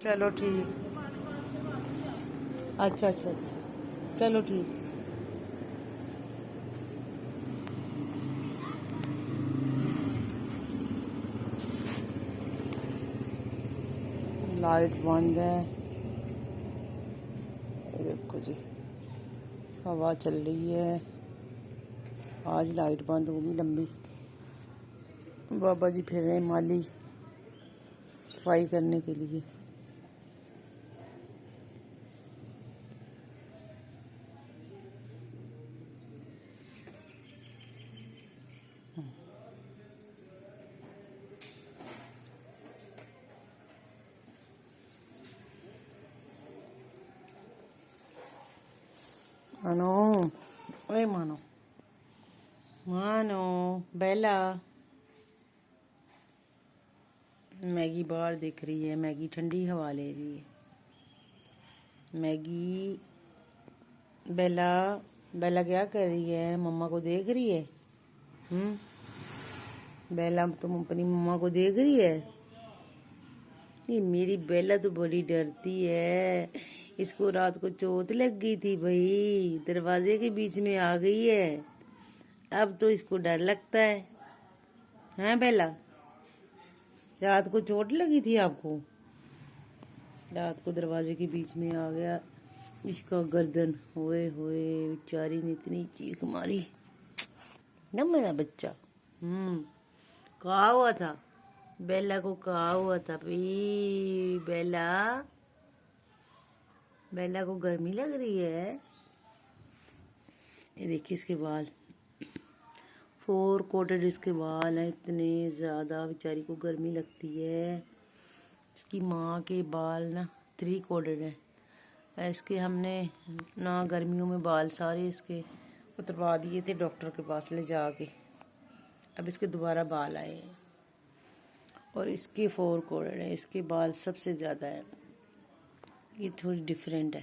चलो ठीक। अच्छा अच्छा अच्छा, चलो ठीक। लाइट बंद है, ये देखो जी, हवा चल रही है। आज लाइट बंद होगी लंबी। बाबा जी फिर रहे हैं माली सफाई करने के लिए। मानो, ओए मानो, मानो, बेला। मैगी बाहर दिख रही है, मैगी ठंडी हवा ले रही है। मैगी, बेला, बेला क्या कर रही है? मम्मा को देख रही है। बेला तुम अपनी मम्मा को देख रही है। ये मेरी बेला तो बड़ी डरती है। इसको रात को चोट लग गई थी भाई, दरवाजे के बीच में आ गई है। अब तो इसको डर लगता है। हैं बेला, रात को चोट लगी थी आपको? रात को दरवाजे के बीच में आ गया इसका गर्दन। होए होए, बेचारी ने इतनी चीख मारी न मेरा बच्चा। कहा हुआ था बेला को, कहा हुआ था भाई बेला, बेला को गर्मी लग रही है। ये देखिए इसके बाल, 4 कोटेड इसके बाल हैं, इतने ज़्यादा बेचारी को गर्मी लगती है। इसकी माँ के बाल ना 3 कोटेड हैं। इसके हमने ना गर्मियों में बाल सारे इसके उतरवा दिए थे डॉक्टर के पास ले जाके। अब इसके दोबारा बाल आए हैं और इसके 4 कोटेड हैं। इसके बाल सबसे ज़्यादा है। ये थोड़ी डिफरेंट है,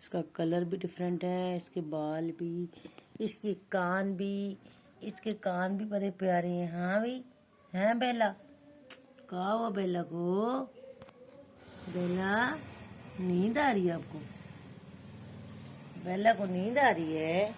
इसका कलर भी डिफरेंट है, इसके बाल भी, इसके कान भी। इसके कान भी बड़े प्यारे हैं। हाँ भाई, हैं बेला? कहा हुआ बेला को? बेला, नींद आ रही है आपको? बेला को नींद आ रही है?